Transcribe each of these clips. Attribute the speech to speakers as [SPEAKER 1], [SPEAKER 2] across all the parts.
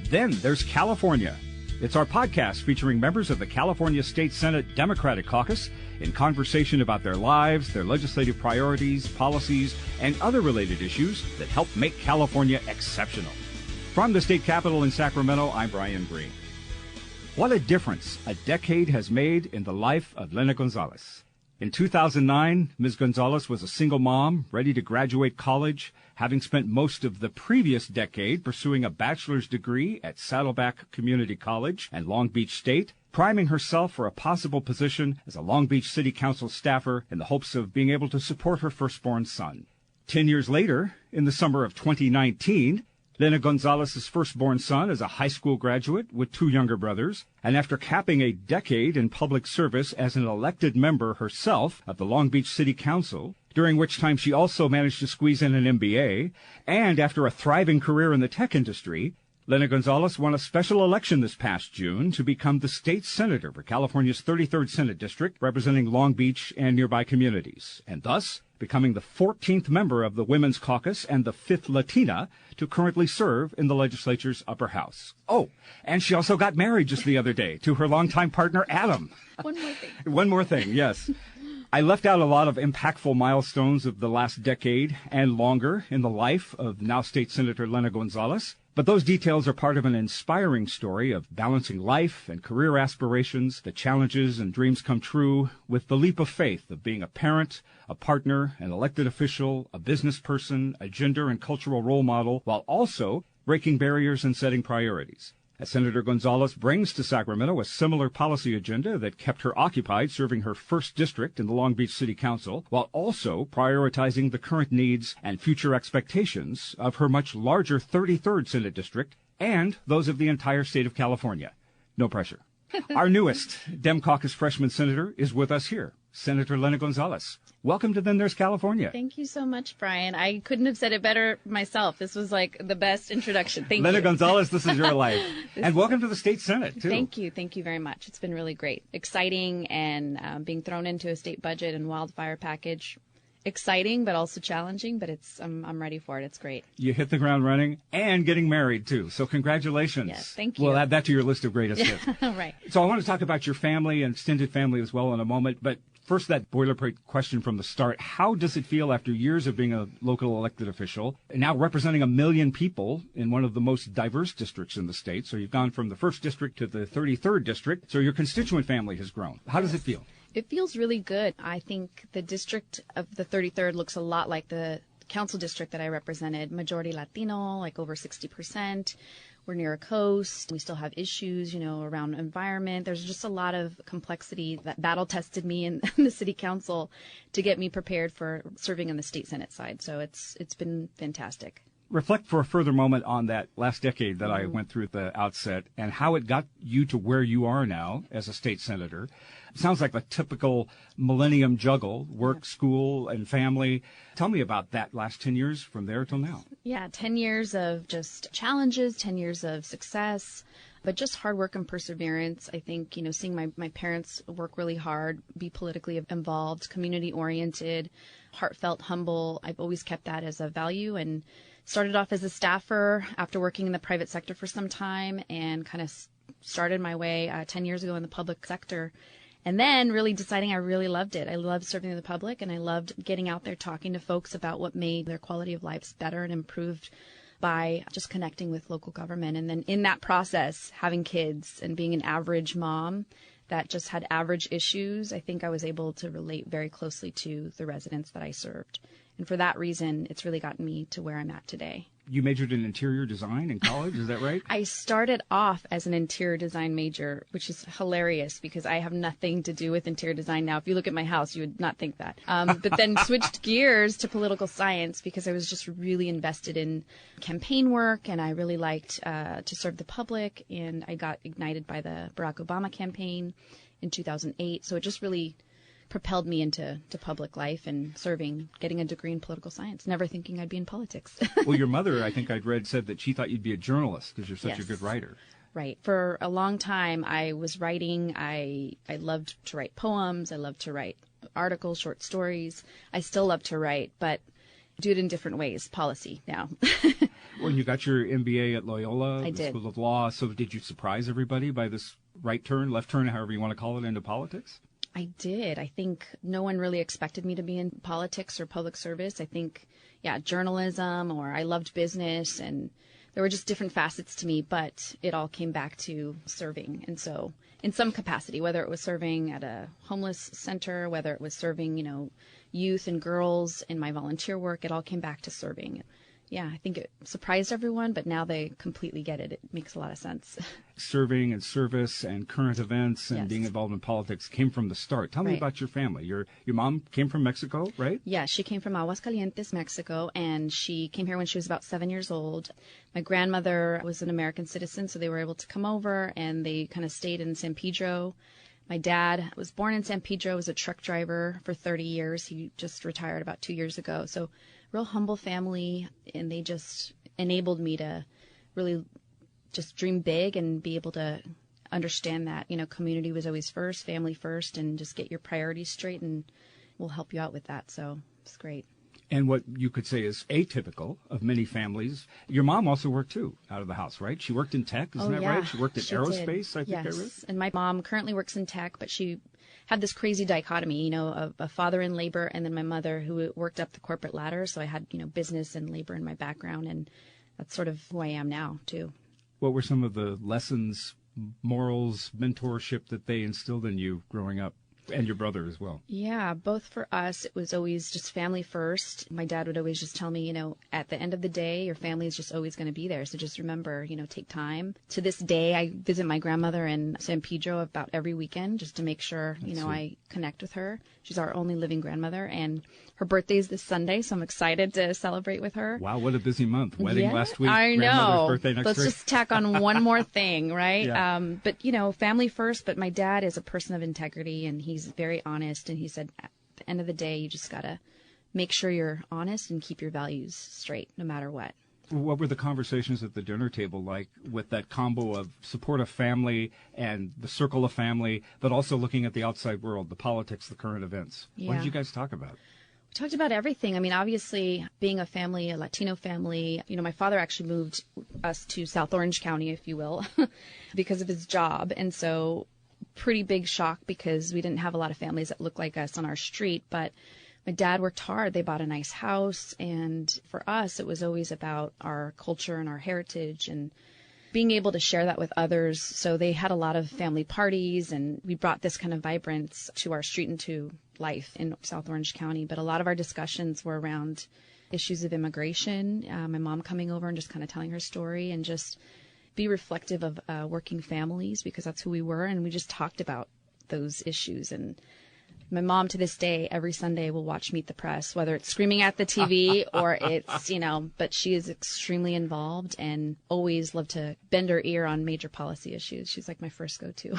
[SPEAKER 1] Then there's California. It's our podcast featuring members of the California State Senate Democratic Caucus in conversation about their lives, their legislative priorities, policies, and other related issues that help make California exceptional. From the state capitol in Sacramento, I'm Brian Green. What a difference a decade has made in the life of Lena Gonzalez. In 2009, Ms. Gonzalez was a single mom, ready to graduate college, having spent most of the previous decade pursuing a bachelor's degree at Saddleback Community College and Long Beach State, priming herself for a possible position as a Long Beach City Council staffer in the hopes of being able to support her firstborn son. 10 years later, in the summer of 2019, Lena Gonzalez's firstborn son is a high school graduate with 2 younger brothers, and after capping a decade in public service as an elected member herself of the Long Beach City Council, during which time she also managed to squeeze in an MBA, and after a thriving career in the tech industry, Lena Gonzalez won a special election this past June to become the state senator for California's 33rd Senate District, representing Long Beach and nearby communities, and thus becoming the 14th member of the Women's Caucus and the 5th Latina to currently serve in the legislature's upper house. Oh, and she also got married just the other day to her longtime partner, Adam. One more thing, yes. I left out a lot of impactful milestones of the last decade and longer in the life of now State Senator Lena Gonzalez. But those details are part of an inspiring story of balancing life and career aspirations, the challenges and dreams come true, with the leap of faith of being a parent, a partner, an elected official, a business person, a gender and cultural role model, while also breaking barriers and setting priorities. As Senator Gonzalez brings to Sacramento a similar policy agenda that kept her occupied serving her first district in the Long Beach City Council, while also prioritizing the current needs and future expectations of her much larger 33rd Senate District and those of the entire state of California. No pressure. Our newest Dem Caucus freshman senator is with us here, Senator Lena Gonzalez. Welcome to Then There's California.
[SPEAKER 2] Thank you so much, Brian. I couldn't have said it better myself. This was like the best introduction. Thank you.
[SPEAKER 1] Lena Gonzalez, this is your life. And welcome to the State Senate, too.
[SPEAKER 2] Thank you. Thank you very much. It's been really great. Exciting, and being thrown into a state budget and wildfire package. Exciting, but also challenging, but I'm ready for it. It's great.
[SPEAKER 1] You hit the ground running and getting married, too. So congratulations.
[SPEAKER 2] Yes, thank you.
[SPEAKER 1] We'll add that to your list of greatest hits.
[SPEAKER 2] Right.
[SPEAKER 1] So I want to talk about your family and extended family as well in a moment, but first, that boilerplate question from the start. How does it feel after years of being a local elected official and now representing 1 million people in one of the most diverse districts in the state? So you've gone from the 1st district to the 33rd district. So your constituent family has grown. How does it feel?
[SPEAKER 2] It feels really good. I think the district of the 33rd looks a lot like the council district that I represented. Majority Latino, like over 60%. We're near a coast. We still have issues, around environment. There's just a lot of complexity that battle tested me in the city council to get me prepared for serving on the state senate side. So it's been fantastic.
[SPEAKER 1] Reflect for a further moment on that last decade that I went through at the outset and how it got you to where you are now as a state senator. It sounds like a typical millennium juggle, work, school, and family. Tell me about that last 10 years from there till now.
[SPEAKER 2] Yeah, 10 years of just challenges, 10 years of success, but just hard work and perseverance. I think, seeing my parents work really hard, be politically involved, community-oriented, heartfelt, humble. I've always kept that as a value, and started off as a staffer after working in the private sector for some time, and kind of started my way 10 years ago in the public sector. And then really deciding I really loved it. I loved serving the public, and I loved getting out there talking to folks about what made their quality of lives better and improved by just connecting with local government. And then in that process, having kids and being an average mom that just had average issues, I think I was able to relate very closely to the residents that I served. And for that reason, it's really gotten me to where I'm at today.
[SPEAKER 1] You majored in interior design in college, is that right?
[SPEAKER 2] I started off as an interior design major, which is hilarious because I have nothing to do with interior design now. If you look at my house, you would not think that. But then switched gears to political science because I was just really invested in campaign work, and I really liked to serve the public. And I got ignited by the Barack Obama campaign in 2008. So it just really propelled me into public life and serving, getting a degree in political science, never thinking I'd be in politics.
[SPEAKER 1] Well, your mother, I think I'd read, said that she thought you'd be a journalist because you're such a good writer.
[SPEAKER 2] Right. For a long time, I was writing. I loved to write poems. I loved to write articles, short stories. I still love to write, but do it in different ways, policy now.
[SPEAKER 1] When you got your MBA at Loyola,
[SPEAKER 2] I
[SPEAKER 1] the
[SPEAKER 2] did.
[SPEAKER 1] School of Law, so did you surprise everybody by this right turn, left turn, however you want to call it, into politics?
[SPEAKER 2] I did. I think no one really expected me to be in politics or public service. I think, journalism, or I loved business, and there were just different facets to me, but it all came back to serving. And so in some capacity, whether it was serving at a homeless center, whether it was serving, youth and girls in my volunteer work, it all came back to serving. Yeah, I think it surprised everyone, but now they completely get it. It makes a lot of sense.
[SPEAKER 1] Serving and service and current events and
[SPEAKER 2] Yes.
[SPEAKER 1] being involved in politics came from the start. Tell me
[SPEAKER 2] Right.
[SPEAKER 1] about your family. Your mom came from Mexico, right?
[SPEAKER 2] Yeah, she came from Aguascalientes, Mexico, and she came here when she was about 7 years old. My grandmother was an American citizen, so they were able to come over, and they kind of stayed in San Pedro. My dad was born in San Pedro, was a truck driver for 30 years. He just retired about 2 years ago. So real humble family, and they just enabled me to really just dream big and be able to understand that, community was always first, family first, and just get your priorities straight, and we'll help you out with that. So it's great.
[SPEAKER 1] And what you could say is atypical of many families. Your mom also worked, too, out of the house, right? She worked in tech, isn't that right? She worked in aerospace, I think I read.
[SPEAKER 2] Yes, and my mom currently works in tech, but she had this crazy dichotomy, of a father in labor and then my mother who worked up the corporate ladder. So I had, business and labor in my background, and that's sort of who I am now, too.
[SPEAKER 1] What were some of the lessons, morals, mentorship that they instilled in you growing up? And your brother as well.
[SPEAKER 2] Yeah, both for us, it was always just family first. My dad would always just tell me, at the end of the day, your family is just always going to be there. So just remember, take time. To this day, I visit my grandmother in San Pedro about every weekend just to make sure, I connect with her. She's our only living grandmother, and her birthday is this Sunday, so I'm excited to celebrate with her.
[SPEAKER 1] Wow, what a busy month. Wedding last week,
[SPEAKER 2] I
[SPEAKER 1] grandmother's
[SPEAKER 2] know.
[SPEAKER 1] birthday next
[SPEAKER 2] Let's
[SPEAKER 1] week.
[SPEAKER 2] just tack on one more thing, right?
[SPEAKER 1] Yeah.
[SPEAKER 2] But, family first, but my dad is a person of integrity, and he's very honest, and he said at the end of the day, you just got to make sure you're honest and keep your values straight no matter what.
[SPEAKER 1] What were the conversations at the dinner table like with that combo of support of family and the circle of family, but also looking at the outside world, the politics, the current events? What
[SPEAKER 2] Yeah.
[SPEAKER 1] did you guys talk about?
[SPEAKER 2] We talked about everything. I mean, obviously, being a family, a Latino family, my father actually moved us to South Orange County, if you will, because of his job. And so pretty big shock because we didn't have a lot of families that looked like us on our street. But my dad worked hard. They bought a nice house. And for us, it was always about our culture and our heritage and being able to share that with others. So they had a lot of family parties, and we brought this kind of vibrance to our street and to life in South Orange County. But a lot of our discussions were around issues of immigration, my mom coming over and just kind of telling her story, and just be reflective of working families, because that's who we were. And we just talked about those issues. And my mom to this day, every Sunday, will watch Meet the Press, whether it's screaming at the TV or it's, but she is extremely involved and always loved to bend her ear on major policy issues. She's like my first go-to.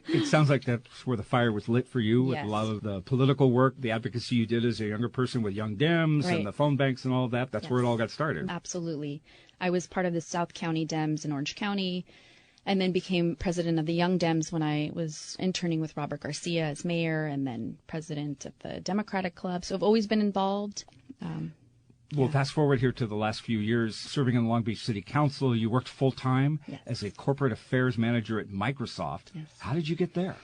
[SPEAKER 1] It sounds like that's where the fire was lit for you with
[SPEAKER 2] Yes.
[SPEAKER 1] a lot of the political work, the advocacy you did as a younger person with Young Dems
[SPEAKER 2] Right.
[SPEAKER 1] and the phone banks and all of that. That's
[SPEAKER 2] Yes.
[SPEAKER 1] where it all got started.
[SPEAKER 2] Absolutely. I was part of the South County Dems in Orange County, and then became president of the Young Dems when I was interning with Robert Garcia as mayor, and then president of the Democratic Club. So I've always been involved.
[SPEAKER 1] Well, fast forward here to the last few years, serving in the Long Beach City Council. You worked full-time
[SPEAKER 2] Yes.
[SPEAKER 1] as a corporate affairs manager at Microsoft.
[SPEAKER 2] Yes.
[SPEAKER 1] How did you get there?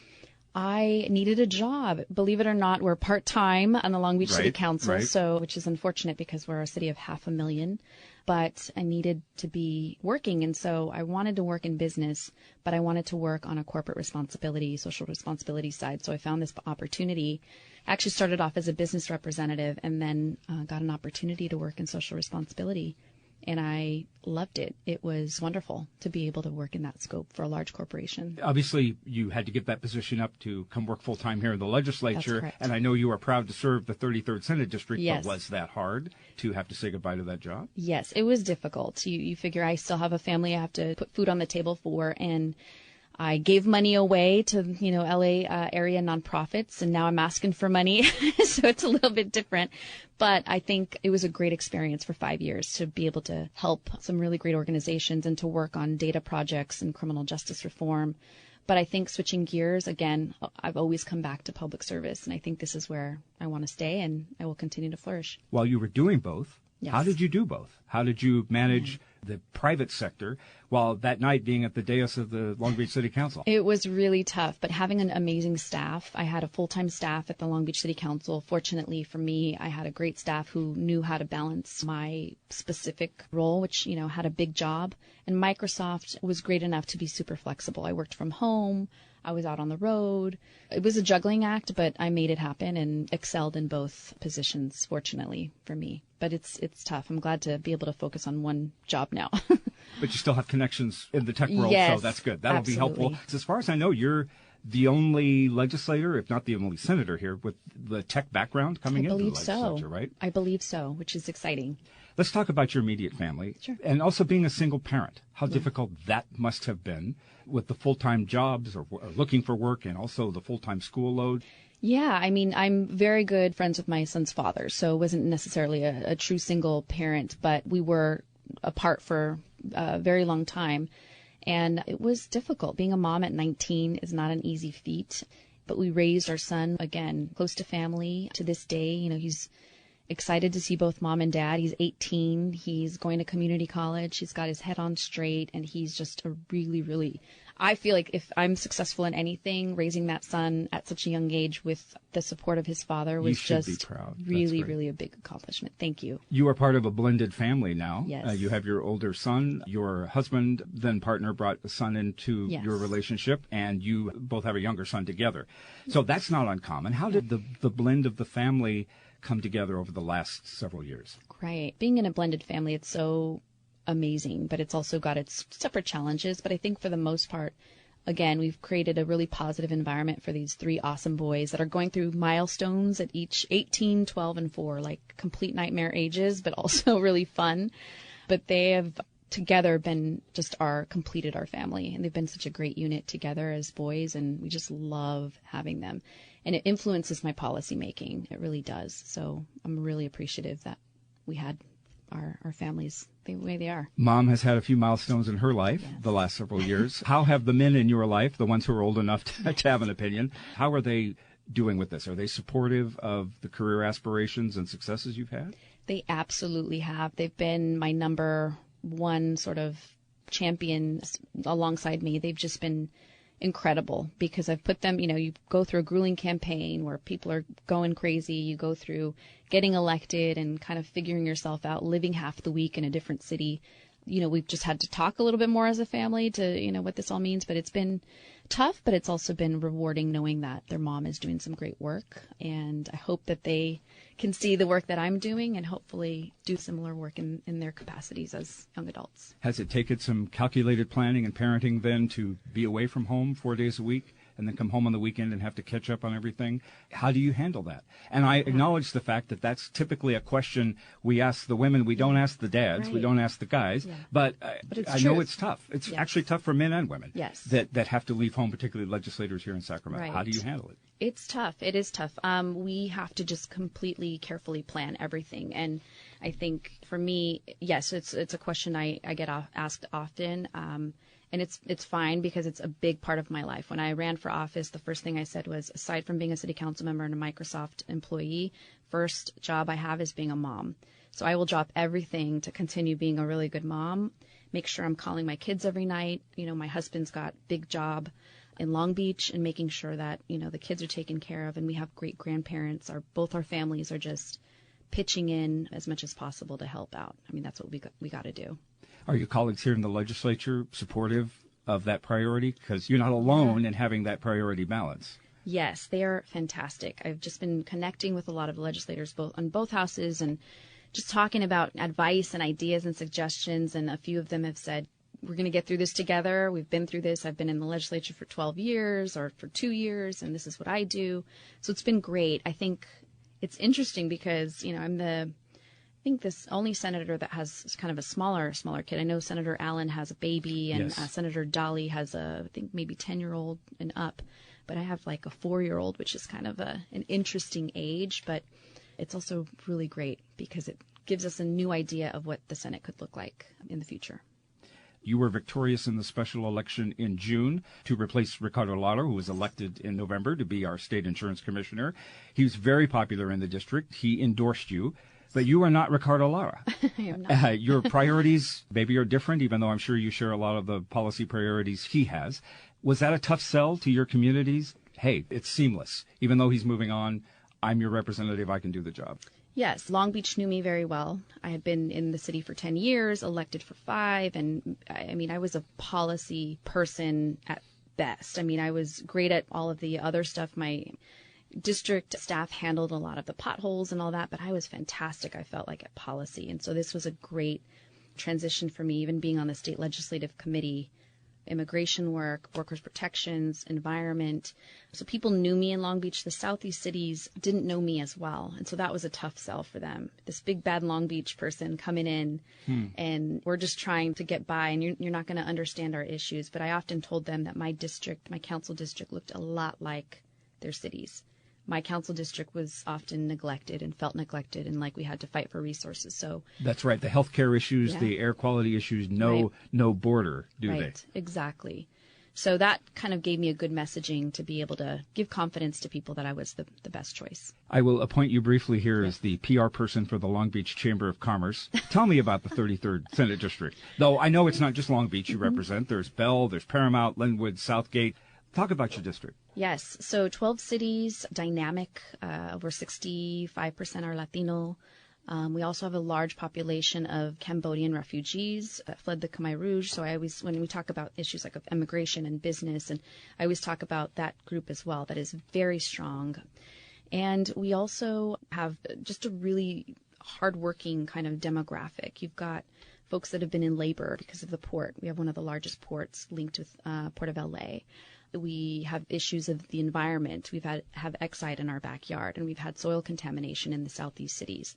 [SPEAKER 2] I needed a job. Believe it or not, we're part-time on the Long Beach City
[SPEAKER 1] Right,
[SPEAKER 2] Council,
[SPEAKER 1] right.
[SPEAKER 2] which is unfortunate because we're a city of 500,000. But I needed to be working, and so I wanted to work in business, but I wanted to work on a corporate responsibility, social responsibility side. So I found this opportunity. I actually started off as a business representative, and then got an opportunity to work in social responsibility. And I loved it. It was wonderful to be able to work in that scope for a large corporation.
[SPEAKER 1] Obviously, you had to give that position up to come work full-time here in the legislature.
[SPEAKER 2] That's correct.
[SPEAKER 1] And I know you are proud to serve the 33rd Senate District,
[SPEAKER 2] Yes.
[SPEAKER 1] but was that hard to have to say goodbye to that job?
[SPEAKER 2] Yes, it was difficult. You figure I still have a family I have to put food on the table for, and I gave money away to, LA area nonprofits, and now I'm asking for money. So it's a little bit different. But I think it was a great experience for 5 years to be able to help some really great organizations and to work on data projects and criminal justice reform. But I think switching gears, again, I've always come back to public service, and I think this is where I want to stay, and I will continue to flourish.
[SPEAKER 1] While you were doing both,
[SPEAKER 2] Yes.
[SPEAKER 1] How did you do both? How did you manage the private sector while that night being at the dais of the Long Beach City Council?
[SPEAKER 2] It was really tough, but having an amazing staff. I had a full-time staff at the Long Beach City Council. Fortunately for me, I had a great staff who knew how to balance my specific role, which, had a big job. And Microsoft was great enough to be super flexible. I worked from home. I was out on the road. It was a juggling act, but I made it happen and excelled in both positions, fortunately for me. But it's tough. I'm glad to be able to focus on one job now.
[SPEAKER 1] But you still have connections in the tech world,
[SPEAKER 2] yes,
[SPEAKER 1] so that's good. That'll
[SPEAKER 2] absolutely.
[SPEAKER 1] be helpful. As far as I know, you're the only legislator, if not the only senator here, with the tech background coming into the legislature, right?
[SPEAKER 2] I believe so, which is exciting.
[SPEAKER 1] Let's talk about your immediate family.
[SPEAKER 2] Sure.
[SPEAKER 1] And also being a single parent, how difficult that must have been with the full-time jobs or looking for work and also the full-time school load.
[SPEAKER 2] Yeah, I'm very good friends with my son's father, so it wasn't necessarily a true single parent, but we were apart for a very long time. And it was difficult. Being a mom at 19 is not an easy feat, but we raised our son, again, close to family to this day. He's excited to see both mom and dad. He's 18. He's going to community college. He's got his head on straight, and he's just a really, really, I feel like if I'm successful in anything, raising that son at such a young age with the support of his father was just really, really a big accomplishment. Thank you.
[SPEAKER 1] You are part of a blended family now.
[SPEAKER 2] Yes.
[SPEAKER 1] You have your older son. Your husband, then partner, brought a son into your relationship, and you both have a younger son together. So that's not uncommon. How did the blend of the family come together over the last several years?
[SPEAKER 2] Right. Being in a blended family, it's so amazing, but it's also got its separate challenges. But I think for the most part, again, we've created a really positive environment for these three awesome boys that are going through milestones at each 18, 12, and 4, like complete nightmare ages, but also really fun. But they have together been completed our family, and they've been such a great unit together as boys, and we just love having them. And it influences my policy making. It really does. So I'm really appreciative that we had our families the way they are.
[SPEAKER 1] Mom has had a few milestones in her life the last several years. How have the men in your life, the ones who are old enough to have an opinion, how are they doing with this? Are they supportive of the career aspirations and successes you've had?
[SPEAKER 2] They absolutely have. They've been my number one sort of champion alongside me. They've just been incredible because I've put them, you go through a grueling campaign where people are going crazy. You go through getting elected and kind of figuring yourself out, living half the week in a different city. We've just had to talk a little bit more as a family to, what this all means, but it's been tough, but it's also been rewarding knowing that their mom is doing some great work. And I hope that they can see the work that I'm doing and hopefully do similar work in their capacities as young adults.
[SPEAKER 1] Has it taken some calculated planning and parenting then to be away from home 4 days a week and then come home on the weekend and have to catch up on everything? How do you handle that? And I acknowledge the fact that that's typically a question we ask the women. We don't ask the dads.
[SPEAKER 2] Right.
[SPEAKER 1] We don't ask the guys.
[SPEAKER 2] Yeah.
[SPEAKER 1] But I know it's tough. It's
[SPEAKER 2] Yes.
[SPEAKER 1] actually tough for men and women
[SPEAKER 2] Yes.
[SPEAKER 1] that have to leave home, particularly legislators here in Sacramento.
[SPEAKER 2] Right.
[SPEAKER 1] How do you handle it?
[SPEAKER 2] It's tough. It is tough. We have to just completely carefully plan everything. And I think for me, yes, it's a question I get asked often. And it's fine because it's a big part of my life. When I ran for office, the first thing I said was, aside from being a city council member and a Microsoft employee, first job I have is being a mom. So I will drop everything to continue being a really good mom, make sure I'm calling my kids every night. My husband's got big job in Long Beach and making sure that, the kids are taken care of and we have great grandparents. Both our families are just pitching in as much as possible to help out. I mean, that's what we got to do.
[SPEAKER 1] Are your colleagues here in the legislature supportive of that priority? Because you're not alone in having that priority balance.
[SPEAKER 2] Yes, they are fantastic. I've just been connecting with a lot of legislators on both houses and just talking about advice and ideas and suggestions. And a few of them have said, we're going to get through this together. We've been through this. I've been in the legislature for 12 years or for 2 years, and this is what I do. So it's been great. I think it's interesting because, I'm I think this only senator that has kind of a smaller kid. I know Senator Allen has a baby, and
[SPEAKER 1] Yes.
[SPEAKER 2] Senator Dolly has I think maybe 10-year-old and up. But I have like a 4-year-old, which is kind of an interesting age. But it's also really great because it gives us a new idea of what the Senate could look like in the future.
[SPEAKER 1] You were victorious in the special election in June to replace Ricardo Lalo, who was elected in November to be our state insurance commissioner. He was very popular in the district. He endorsed you. But you are not Ricardo Lara.
[SPEAKER 2] I am not.
[SPEAKER 1] Your priorities maybe are different, even though I'm sure you share a lot of the policy priorities he has. Was that a tough sell to your communities? Hey, it's seamless. Even though he's moving on, I'm your representative. I can do the job.
[SPEAKER 2] Yes, Long Beach knew me very well. I had been in the city for 10 years, elected for 5, and I was a policy person at best. I was great at all of the other stuff. My district staff handled a lot of the potholes and all that, but I was fantastic, I felt like, at policy. And so this was a great transition for me, even being on the state legislative committee, immigration work, workers' protections, environment. So people knew me in Long Beach. The Southeast cities didn't know me as well. And so that was a tough sell for them. This big, bad Long Beach person coming in and we're just trying to get by and you're not going to understand our issues. But I often told them that my district, my council district, looked a lot like their cities. My council district was often neglected and felt neglected and like we had to fight for resources. So
[SPEAKER 1] that's right. The healthcare issues, the air quality issues, no border, do they?
[SPEAKER 2] Right, exactly. So that kind of gave me a good messaging to be able to give confidence to people that I was the best choice.
[SPEAKER 1] I will appoint you briefly here as the PR person for the Long Beach Chamber of Commerce. Tell me about the 33rd Senate District. Though I know it's not just Long Beach you represent. There's Bell, there's Paramount, Linwood, Southgate. Talk about your district.
[SPEAKER 2] Yes. So 12 cities, dynamic, over 65% are Latino. We also have a large population of Cambodian refugees that fled the Khmer Rouge. So I always, when we talk about issues like of immigration and business, and I always talk about that group as well, that is very strong. And we also have just a really hardworking kind of demographic. You've got folks that have been in labor because of the port. We have one of the largest ports linked with Port of LA. We have issues of the environment. We've have Exide in our backyard, and we've had soil contamination in the Southeast cities.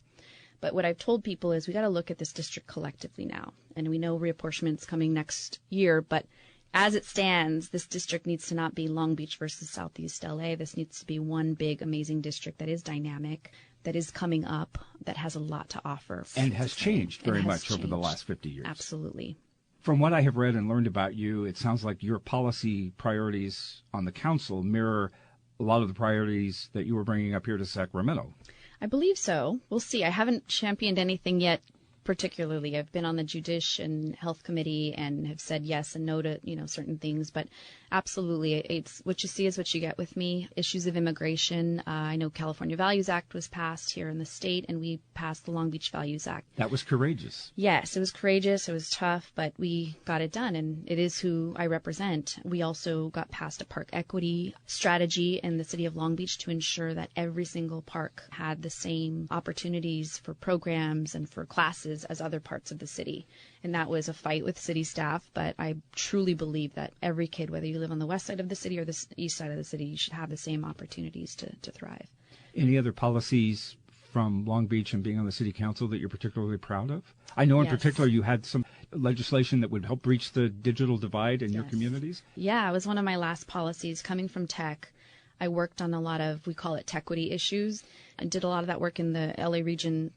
[SPEAKER 2] But what I've told people is we got to look at this district collectively now. And we know reapportionment's coming next year, but as it stands, this district needs to not be Long Beach versus Southeast LA. This needs to be one big, amazing district that is dynamic, that is coming up, that has a lot to offer.
[SPEAKER 1] And has changed very much over the last 50 years.
[SPEAKER 2] Absolutely.
[SPEAKER 1] From what I have read and learned about you, it sounds like your policy priorities on the council mirror a lot of the priorities that you were bringing up here to Sacramento.
[SPEAKER 2] I believe so. We'll see. I haven't championed anything yet particularly. I've been on the Judish and Health Committee and have said yes and no to, certain things. But absolutely, it's what you see is what you get with me. Issues of immigration. I know California Values Act was passed here in the state, and we passed the Long Beach Values Act.
[SPEAKER 1] That was courageous.
[SPEAKER 2] Yes, it was courageous. It was tough, but we got it done, and it is who I represent. We also got passed a park equity strategy in the city of Long Beach to ensure that every single park had the same opportunities for programs and for classes as other parts of the city. And that was a fight with city staff, but I truly believe that every kid, whether you live on the west side of the city or the east side of the city, you should have the same opportunities to thrive.
[SPEAKER 1] Any other policies from Long Beach and being on the city council that you're particularly proud of? I know in particular you had some legislation that would help breach the digital divide in your communities.
[SPEAKER 2] Yeah, it was one of my last policies coming from tech. I worked on a lot of, we call it tequity issues. I did a lot of that work in the LA region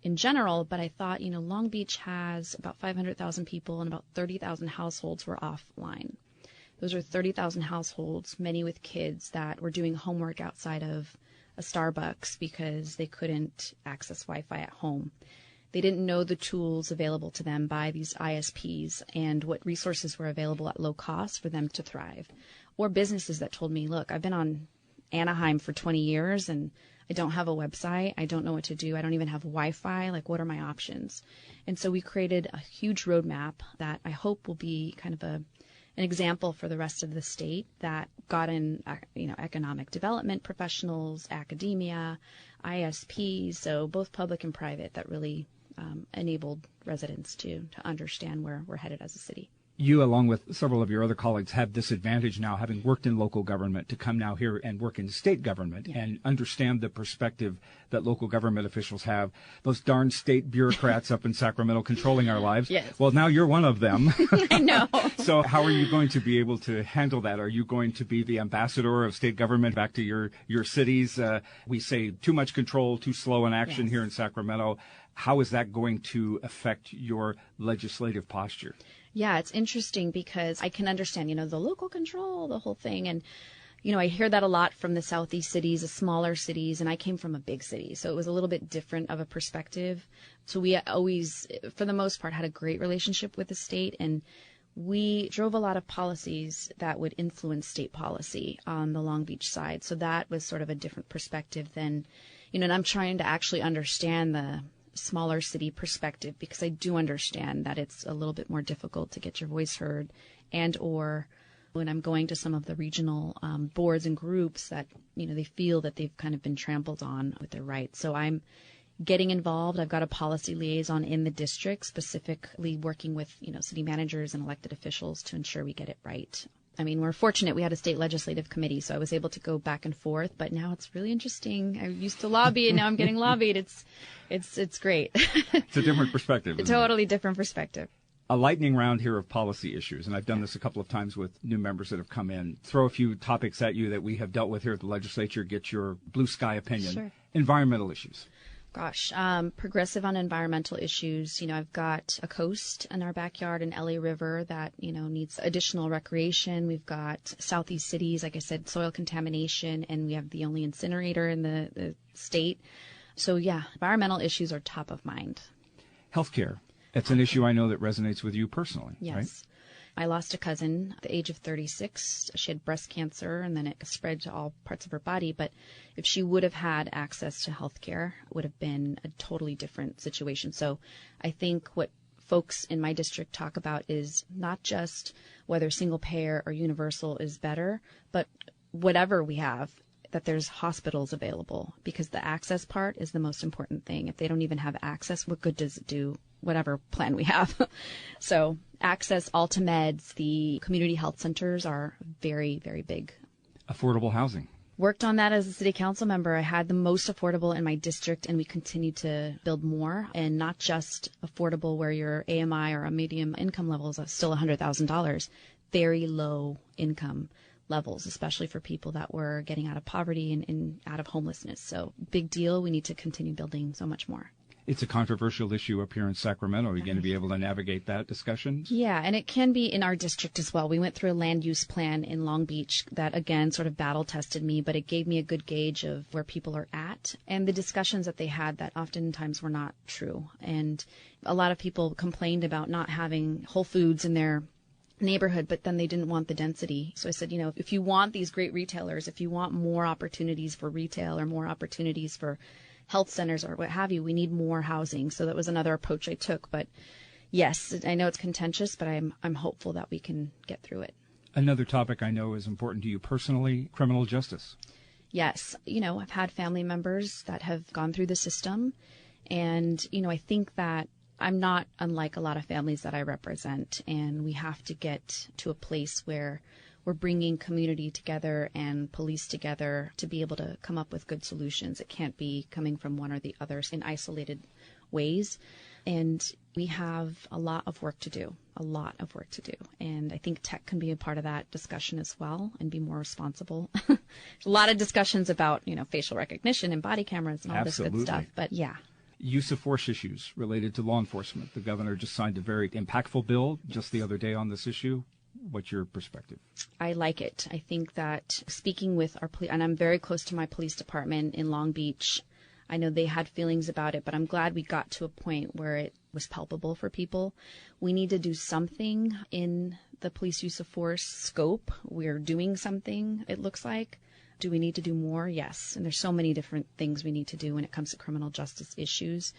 [SPEAKER 2] in general, but I thought, Long Beach has about 500,000 people and about 30,000 households were offline. Those are 30,000 households, many with kids that were doing homework outside of a Starbucks because they couldn't access Wi-Fi at home. They didn't know the tools available to them by these ISPs and what resources were available at low cost for them to thrive. Or businesses that told me, look, I've been on Anaheim for 20 years and I don't have a website. I don't know what to do. I don't even have Wi-Fi. Like, what are my options? And so we created a huge roadmap that I hope will be kind of an example for the rest of the state that got in, economic development professionals, academia, ISPs, so both public and private, that really enabled residents to understand where we're headed as a city.
[SPEAKER 1] You, along with several of your other colleagues, have this advantage now, having worked in local government, to come now here and work in state government and understand the perspective that local government officials have. Those darn state bureaucrats up in Sacramento controlling our lives.
[SPEAKER 2] Yes.
[SPEAKER 1] Well, now you're one of them.
[SPEAKER 2] I know.
[SPEAKER 1] So how are you going to be able to handle that? Are you going to be the ambassador of state government back to your cities? We say too much control, too slow in action here in Sacramento. How is that going to affect your legislative posture?
[SPEAKER 2] Yeah, it's interesting because I can understand, the local control, the whole thing. And, I hear that a lot from the Southeast cities, the smaller cities, and I came from a big city. So it was a little bit different of a perspective. So we always, for the most part, had a great relationship with the state, and we drove a lot of policies that would influence state policy on the Long Beach side. So that was sort of a different perspective than, and I'm trying to actually understand the smaller city perspective, because I do understand that it's a little bit more difficult to get your voice heard, and or when I'm going to some of the regional boards and groups that, they feel that they've kind of been trampled on with their rights. So I'm getting involved. I've got a policy liaison in the district, specifically working with, city managers and elected officials to ensure we get it right. I mean, we're fortunate we had a state legislative committee, so I was able to go back and forth, but now it's really interesting. I used to lobby, and now I'm getting lobbied. It's great.
[SPEAKER 1] It's a different perspective.
[SPEAKER 2] Totally different perspective.
[SPEAKER 1] A lightning round here of policy issues, and I've done this a couple of times with new members that have come in. Throw a few topics at you that we have dealt with here at the legislature, get your blue sky opinion.
[SPEAKER 2] Sure.
[SPEAKER 1] Environmental issues.
[SPEAKER 2] Gosh, progressive on environmental issues. I've got a coast in our backyard, an LA River that, needs additional recreation. We've got Southeast cities, like I said, soil contamination, and we have the only incinerator in the state. So, yeah, environmental issues are top of mind.
[SPEAKER 1] Healthcare. It's an issue I know that resonates with you personally,
[SPEAKER 2] yes.
[SPEAKER 1] Right?
[SPEAKER 2] I lost a cousin at the age of 36. She had breast cancer, and then it spread to all parts of her body. But if she would have had access to health care, it would have been a totally different situation. So I think what folks in my district talk about is not just whether single payer or universal is better, but whatever we have, that there's hospitals available, because the access part is the most important thing. If they don't even have access, what good does it do, whatever plan we have? So access, all to meds, the community health centers are very, very big.
[SPEAKER 1] Affordable housing.
[SPEAKER 2] Worked on that as a city council member. I had the most affordable in my district, and we continue to build more, and not just affordable where your AMI or a medium income level is still $100,000, very low income levels, especially for people that were getting out of poverty and out of homelessness. So big deal. We need to continue building so much more.
[SPEAKER 1] It's a controversial issue up here in Sacramento. Are you going to be able to navigate that discussion?
[SPEAKER 2] Yeah, and it can be in our district as well. We went through a land use plan in Long Beach that, again, sort of battle tested me, but it gave me a good gauge of where people are at and the discussions that they had that oftentimes were not true. And a lot of people complained about not having Whole Foods in their neighborhood, but then they didn't want the density. So I said, if you want these great retailers, if you want more opportunities for retail or more opportunities for health centers or what have you, we need more housing. So that was another approach I took. But yes, I know it's contentious, but I'm hopeful that we can get through it.
[SPEAKER 1] Another topic I know is important to you personally, criminal justice.
[SPEAKER 2] Yes. I've had family members that have gone through the system. And, I think that I'm not unlike a lot of families that I represent, and we have to get to a place where we're bringing community together and police together to be able to come up with good solutions. It can't be coming from one or the other in isolated ways. And we have a lot of work to do, And I think tech can be a part of that discussion as well and be more responsible. A lot of discussions about, facial recognition and body cameras and all
[SPEAKER 1] Absolutely.
[SPEAKER 2] This good stuff. But yeah.
[SPEAKER 1] Use of force issues related to law enforcement. The governor just signed a very impactful bill just the other day on this issue. What's your perspective?
[SPEAKER 2] I like it. I think that speaking with our police, and I'm very close to my police department in Long Beach, I know they had feelings about it, but I'm glad we got to a point where it was palpable for people. We need to do something in the police use of force scope. We're doing something, it looks like. Do we need to do more? Yes. And there's so many different things we need to do when it comes to criminal justice issues.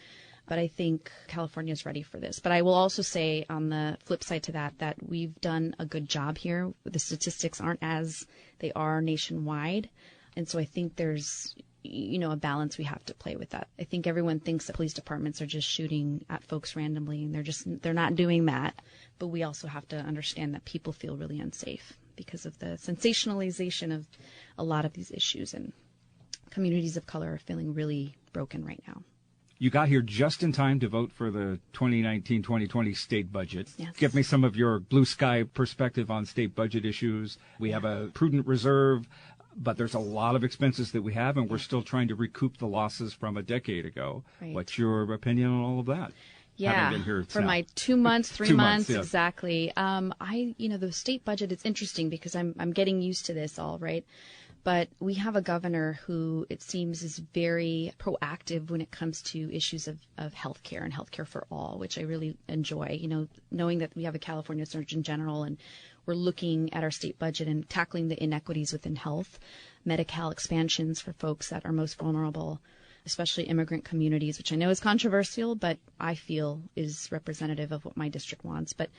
[SPEAKER 2] But I think California is ready for this. But I will also say on the flip side to that we've done a good job here. The statistics aren't as they are nationwide. And so I think there's, a balance we have to play with that. I think everyone thinks that police departments are just shooting at folks randomly, and they're not doing that. But we also have to understand that people feel really unsafe because of the sensationalization of a lot of these issues, and communities of color are feeling really broken right now.
[SPEAKER 1] You got here just in time to vote for the 2019-2020 state budget.
[SPEAKER 2] Yes.
[SPEAKER 1] Give me some of your blue sky perspective on state budget issues. We have a prudent reserve, but there's a lot of expenses that we have, and we're still trying to recoup the losses from a decade ago.
[SPEAKER 2] Right.
[SPEAKER 1] What's your opinion on all of that?
[SPEAKER 2] Yeah,
[SPEAKER 1] having been here
[SPEAKER 2] for
[SPEAKER 1] now.
[SPEAKER 2] my 2 months, 3
[SPEAKER 1] 2
[SPEAKER 2] months,
[SPEAKER 1] yes.
[SPEAKER 2] exactly. The state budget, it's interesting because I'm getting used to this all, right? But we have a governor who it seems is very proactive when it comes to issues of healthcare and healthcare for all, which I really enjoy. Knowing that we have a California Surgeon General and we're looking at our state budget and tackling the inequities within health, Medi-Cal expansions for folks that are most vulnerable, especially immigrant communities, which I know is controversial, but I feel is representative of what my district wants. But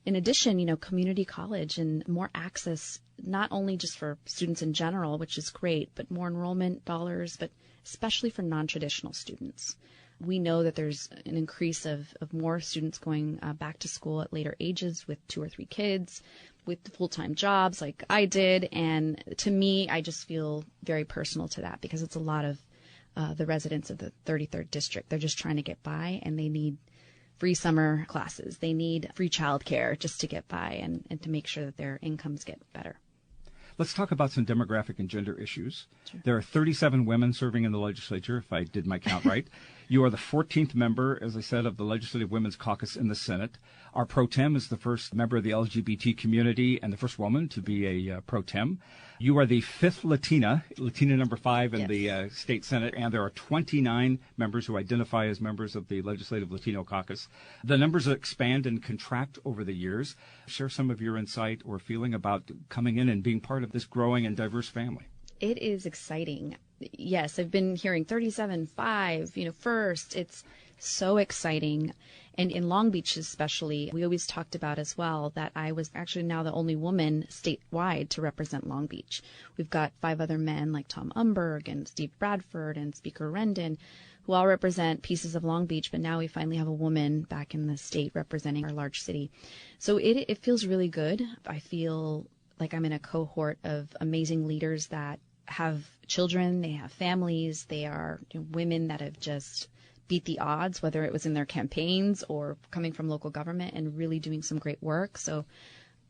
[SPEAKER 2] in addition, community college and more access, not only just for students in general, which is great, but more enrollment dollars, but especially for non-traditional students. We know that there's an increase of more students going back to school at later ages with 2 or 3 kids, with full-time jobs like I did. And to me, I just feel very personal to that because it's a lot of the residents of the 33rd district. They're just trying to get by, and they need free summer classes. They need free childcare just to get by and to make sure that their incomes get better.
[SPEAKER 1] Let's talk about some demographic and gender issues.
[SPEAKER 2] Sure.
[SPEAKER 1] There are 37 women serving in the legislature, if I did my count right. You are the 14th member, as I said, of the Legislative Women's Caucus in the Senate. Our pro tem is the first member of the LGBT community and the first woman to be a pro tem. You are the 5th Latina number 5 in the state Senate, and there are 29 members who identify as members of the Legislative Latino Caucus. The numbers expand and contract over the years. Share some of your insight or feeling about coming in and being part of this growing and diverse family.
[SPEAKER 2] It is exciting. Yes, I've been hearing 37, 5, first. It's so exciting. And in Long Beach especially, we always talked about as well that I was actually now the only woman statewide to represent Long Beach. We've got 5 other men like Tom Umberg and Steve Bradford and Speaker Rendon who all represent pieces of Long Beach, but now we finally have a woman back in the state representing our large city. So it feels really good. I feel like I'm in a cohort of amazing leaders that have children, they have families, they are women that have just beat the odds, whether it was in their campaigns or coming from local government and really doing some great work. So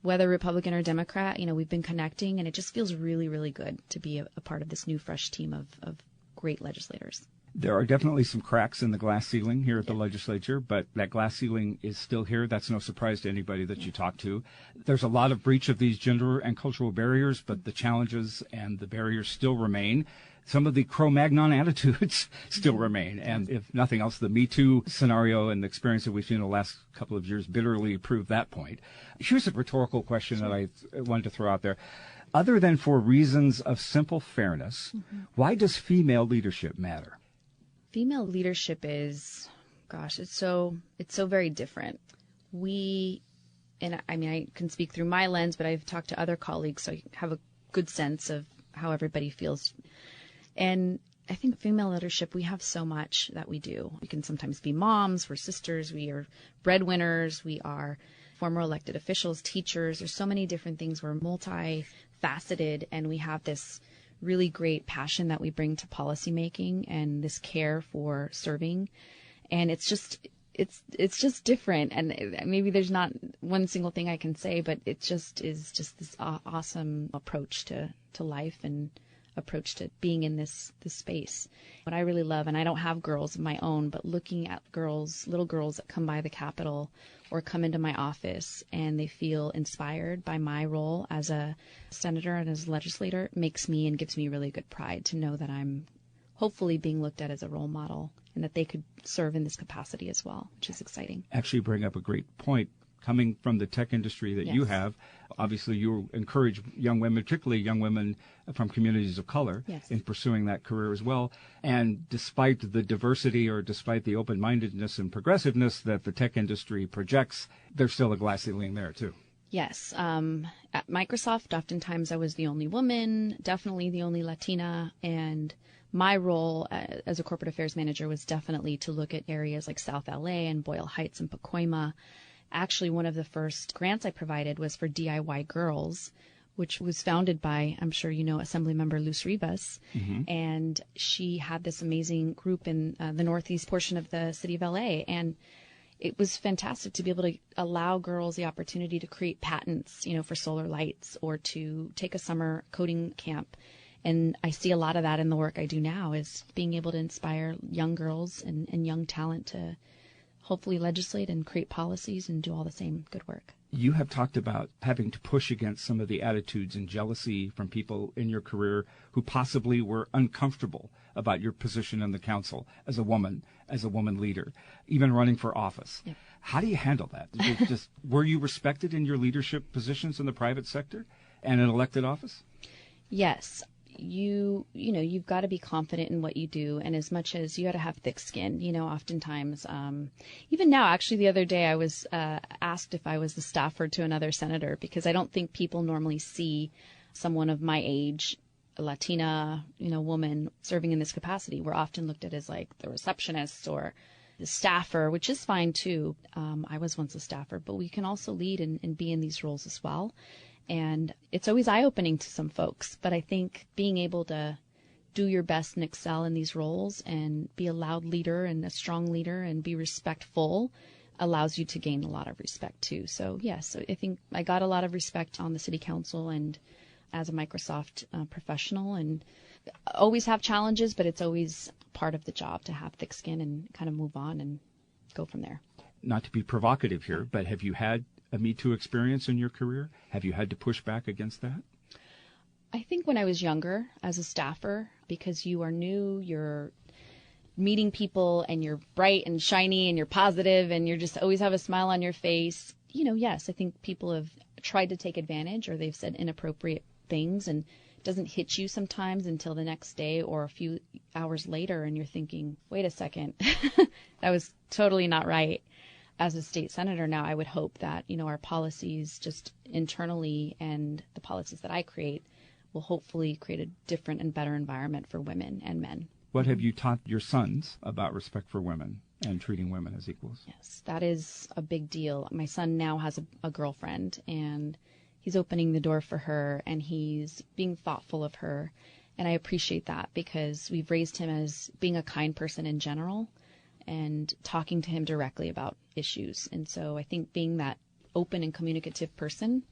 [SPEAKER 2] whether Republican or Democrat, we've been connecting, and it just feels really, really good to be a part of this new, fresh team of great legislators.
[SPEAKER 1] There are definitely some cracks in the glass ceiling here at the legislature, but that glass ceiling is still here. That's no surprise to anybody that you talk to. There's a lot of breach of these gender and cultural barriers, but the challenges and the barriers still remain. Some of the Cro-Magnon attitudes still remain. And if nothing else, the Me Too scenario and the experience that we've seen in the last couple of years bitterly prove that point. Here's a rhetorical question that I wanted to throw out there. Other than for reasons of simple fairness, why does female leadership matter?
[SPEAKER 2] Female leadership is, it's so very different. I can speak through my lens, but I've talked to other colleagues, so I have a good sense of how everybody feels. And I think female leadership, we have so much that we do. We can sometimes be moms, we're sisters, we are breadwinners, we are former elected officials, teachers. There's so many different things. We're multifaceted, and we have this really great passion that we bring to policymaking and this care for serving. And it's just different. And maybe there's not one single thing I can say, but it just is just this awesome approach to life and approach to being in this space. What I really love, and I don't have girls of my own, but looking at little girls that come by the Capitol or come into my office and they feel inspired by my role as a senator and as a legislator makes me and gives me really good pride to know that I'm hopefully being looked at as a role model and that they could serve in this capacity as well, which is exciting.
[SPEAKER 1] Actually bring up a great point. Coming from the tech industry that you have, obviously you encourage young women, particularly young women from communities of color, in pursuing that career as well. And despite the diversity or despite the open-mindedness and progressiveness that the tech industry projects, there's still a glass ceiling there too.
[SPEAKER 2] Yes. At Microsoft, oftentimes I was the only woman, definitely the only Latina, and my role as a corporate affairs manager was definitely to look at areas like South LA and Boyle Heights and Pacoima. Actually, one of the first grants I provided was for DIY Girls, which was founded by, I'm sure you know, Assemblymember Luz Rivas. And she had this amazing group in the northeast portion of the city of LA. And it was fantastic to be able to allow girls the opportunity to create patents, for solar lights or to take a summer coding camp. And I see a lot of that in the work I do now, is being able to inspire young girls and young talent to hopefully legislate and create policies and do all the same good work.
[SPEAKER 1] You have talked about having to push against some of the attitudes and jealousy from people in your career who possibly were uncomfortable about your position in the council as a woman leader, even running for office.
[SPEAKER 2] Yep.
[SPEAKER 1] How do you handle that? Were you respected in your leadership positions in the private sector and in elected office?
[SPEAKER 2] Yes. You've got to be confident in what you do, and as much as you got to have thick skin, oftentimes, even now, actually the other day I was asked if I was the staffer to another senator, because I don't think people normally see someone of my age, a Latina, woman serving in this capacity. We're often looked at as like the receptionist or the staffer, which is fine too. I was once a staffer, but we can also lead and be in these roles as well. And it's always eye-opening to some folks, but I think being able to do your best and excel in these roles and be a loud leader and a strong leader and be respectful allows you to gain a lot of respect too. So yes, I think I got a lot of respect on the city council and as a Microsoft professional, and always have challenges, but it's always part of the job to have thick skin and kind of move on and go from there.
[SPEAKER 1] Not to be provocative here, but have you had a Me Too experience in your career? Have you had to push back against that?
[SPEAKER 2] I think when I was younger as a staffer, because you are new, you're meeting people and you're bright and shiny and you're positive and you're just always have a smile on your face. Yes, I think people have tried to take advantage or they've said inappropriate things, and it doesn't hit you sometimes until the next day or a few hours later, and you're thinking, wait a second, that was totally not right. As a state senator now, I would hope that, our policies just internally and the policies that I create will hopefully create a different and better environment for women and men.
[SPEAKER 1] What have you taught your sons about respect for women and treating women as equals?
[SPEAKER 2] Yes, that is a big deal. My son now has a girlfriend, and he's opening the door for her, and he's being thoughtful of her. And I appreciate that because we've raised him as being a kind person in general and talking to him directly about issues. And so I think being that open and communicative person,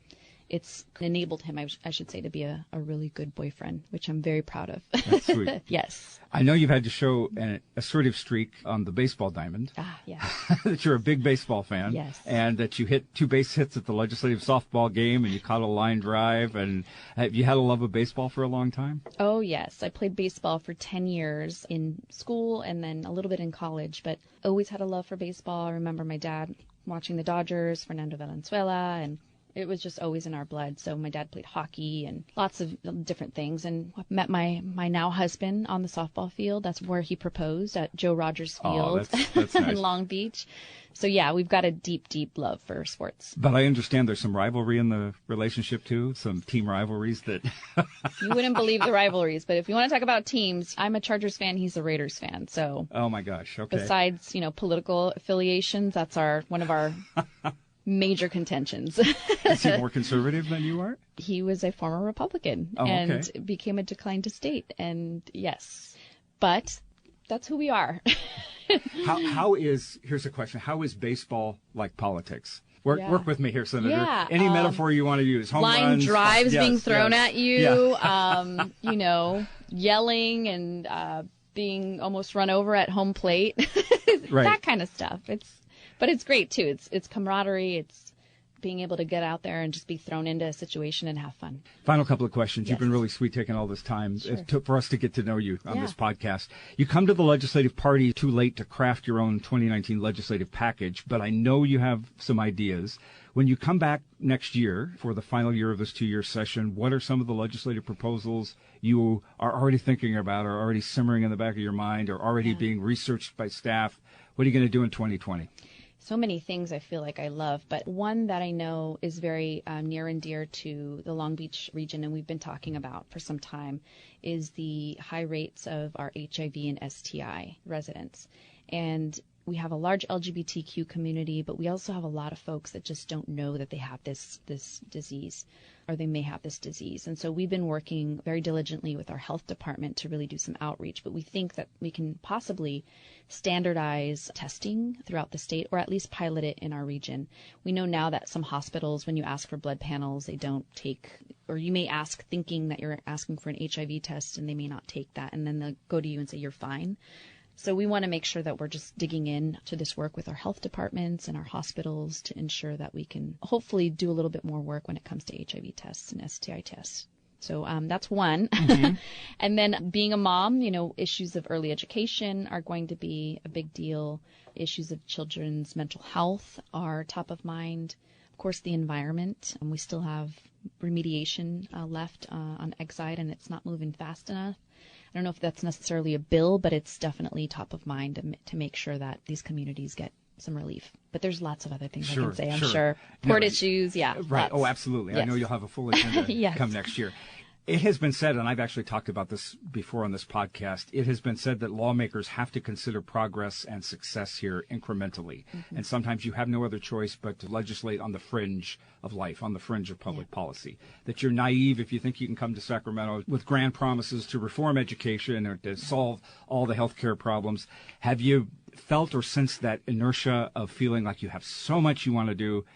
[SPEAKER 2] it's enabled him, I should say, to be a really good boyfriend, which I'm very proud of.
[SPEAKER 1] That's sweet.
[SPEAKER 2] Yes.
[SPEAKER 1] I know you've had to show an assertive streak on the baseball diamond.
[SPEAKER 2] Yeah.
[SPEAKER 1] That you're a big baseball fan.
[SPEAKER 2] Yes.
[SPEAKER 1] And that you hit 2 base hits at the legislative softball game and you caught a line drive. And have you had a love of baseball for a long time?
[SPEAKER 2] Oh, yes. I played baseball for 10 years in school and then a little bit in college, but always had a love for baseball. I remember my dad watching the Dodgers, Fernando Valenzuela, and it was just always in our blood. So my dad played hockey and lots of different things. And I met my now husband on the softball field. That's where he proposed, at Joe Rogers Field
[SPEAKER 1] that's nice.
[SPEAKER 2] in Long Beach. So yeah, we've got a deep, deep love for sports.
[SPEAKER 1] But I understand there's some rivalry in the relationship too, some team rivalries that...
[SPEAKER 2] You wouldn't believe the rivalries, but if you want to talk about teams, I'm a Chargers fan, he's a Raiders fan. So
[SPEAKER 1] oh my gosh, okay.
[SPEAKER 2] Besides, political affiliations, that's one of our major contentions.
[SPEAKER 1] Is he more conservative than you are?
[SPEAKER 2] He was a former Republican and became a decline to state. And yes, but that's who we are.
[SPEAKER 1] Here's a question. How is baseball like politics? Work with me here, Senator.
[SPEAKER 2] Yeah,
[SPEAKER 1] any metaphor you want to use. Home
[SPEAKER 2] line
[SPEAKER 1] runs,
[SPEAKER 2] drives being thrown at you, yelling and being almost run over at home plate.
[SPEAKER 1] Right.
[SPEAKER 2] That kind of stuff. But it's great too. It's camaraderie. It's being able to get out there and just be thrown into a situation and have fun.
[SPEAKER 1] Final couple of questions.
[SPEAKER 2] Yes.
[SPEAKER 1] You've been really sweet taking all this time for us to get to know you on this podcast. You come to the legislative party too late to craft your own 2019 legislative package, but I know you have some ideas. When you come back next year for the final year of this 2-year session, what are some of the legislative proposals you are already thinking about, or already simmering in the back of your mind, or already being researched by staff? What are you going to do in 2020?
[SPEAKER 2] So many things I feel like I love, but one that I know is very near and dear to the Long Beach region, and we've been talking about for some time, is the high rates of our HIV and STI residents. And we have a large LGBTQ community, but we also have a lot of folks that just don't know that they have this disease, or they may have this disease. And so we've been working very diligently with our health department to really do some outreach, but we think that we can possibly standardize testing throughout the state, or at least pilot it in our region. We know now that some hospitals, when you ask for blood panels, they don't take, or you may ask thinking that you're asking for an HIV test and they may not take that, and then they'll go to you and say you're fine. So we want to make sure that we're just digging in to this work with our health departments and our hospitals to ensure that we can hopefully do a little bit more work when it comes to HIV tests and STI tests. So that's one. Mm-hmm. And then being a mom, issues of early education are going to be a big deal. Issues of children's mental health are top of mind. Of course, the environment. We still have remediation left on Exide, and it's not moving fast enough. I don't know if that's necessarily a bill, but it's definitely top of mind to make sure that these communities get some relief. But there's lots of other things I can say, I'm sure. Port issues, yeah.
[SPEAKER 1] Right.
[SPEAKER 2] Lots.
[SPEAKER 1] Oh, absolutely. Yes. I know you'll have a full agenda
[SPEAKER 2] yes.
[SPEAKER 1] come next year. It has been said, and I've actually talked about this before on this podcast, it has been said that lawmakers have to consider progress and success here incrementally. Mm-hmm. And sometimes you have no other choice but to legislate on the fringe of life, on the fringe of public policy. That you're naive if you think you can come to Sacramento with grand promises to reform education or to solve all the healthcare problems. Have you felt or sensed that inertia of feeling like you have so much you want to do,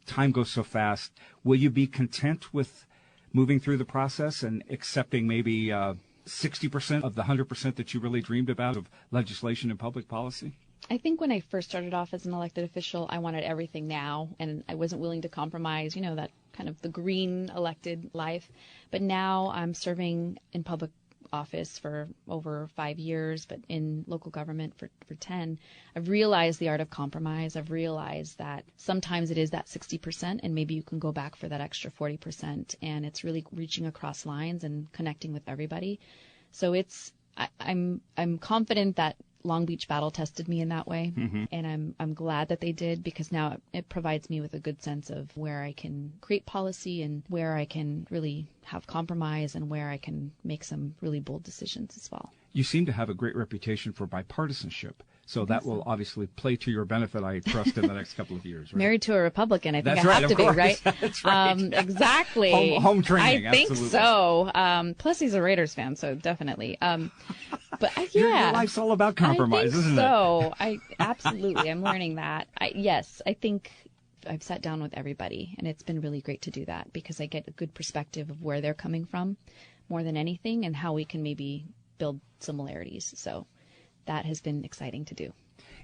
[SPEAKER 1] time goes so fast? Will you be content with moving through the process and accepting maybe 60% of the 100% that you really dreamed about of legislation and public policy?
[SPEAKER 2] I think when I first started off as an elected official, I wanted everything now, and I wasn't willing to compromise, that kind of the green elected life. But now I'm serving in public office for over 5 years, but in local government for 10. I've realized the art of compromise. I've realized that sometimes it is that 60%, and maybe you can go back for that extra 40%, and it's really reaching across lines and connecting with everybody. So I'm confident that Long Beach battle tested me in that way, mm-hmm. and I'm glad that they did, because now it provides me with a good sense of where I can create policy and where I can really have compromise and where I can make some really bold decisions as well.
[SPEAKER 1] You seem to have a great reputation for bipartisanship, so that will obviously play to your benefit, I trust, in the next couple of years. Right?
[SPEAKER 2] Married to a Republican, I think
[SPEAKER 1] That's
[SPEAKER 2] I
[SPEAKER 1] right,
[SPEAKER 2] have to be, right?
[SPEAKER 1] That's right.
[SPEAKER 2] Exactly.
[SPEAKER 1] Home training,
[SPEAKER 2] I think
[SPEAKER 1] absolutely.
[SPEAKER 2] So. Plus, he's a Raiders fan, so definitely. But
[SPEAKER 1] Your life's all about compromise, isn't it?
[SPEAKER 2] So absolutely. I'm learning that. Yes, I think I've sat down with everybody, and it's been really great to do that, because I get a good perspective of where they're coming from more than anything, and how we can maybe build similarities. So that has been exciting to do.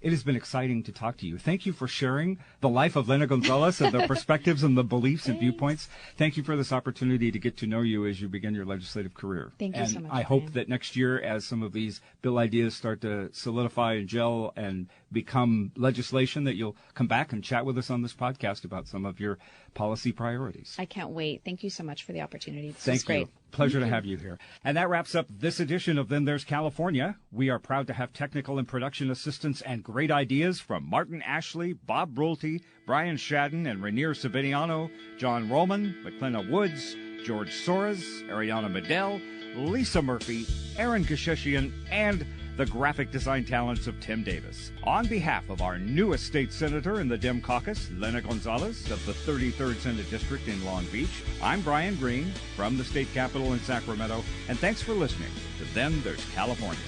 [SPEAKER 1] It has been exciting to talk to you. Thank you for sharing the life of Lena Gonzalez and the perspectives and the beliefs and viewpoints. Thank you for this opportunity to get to know you as you begin your legislative career.
[SPEAKER 2] Thank you so much.
[SPEAKER 1] I hope that next year, as some of these bill ideas start to solidify and gel and become legislation, that you'll come back and chat with us on this podcast about some of your policy priorities.
[SPEAKER 2] I can't wait. Thank you so much for the opportunity. This
[SPEAKER 1] was
[SPEAKER 2] great.
[SPEAKER 1] Pleasure to have you here. And that wraps up this edition of Then There's California. We are proud to have technical and production assistance and great ideas from Martin Ashley, Bob Brulte, Brian Shadden, and Rainier Saviniano, John Roman, McKenna Woods, George Soares, Ariana Medell, Lisa Murphy, Aaron Kashishian, and the graphic design talents of Tim Davis. On behalf of our newest state senator in the Dem Caucus, Lena Gonzalez of the 33rd Senate District in Long Beach, I'm Brian Green from the state capitol in Sacramento, and thanks for listening to Then There's California.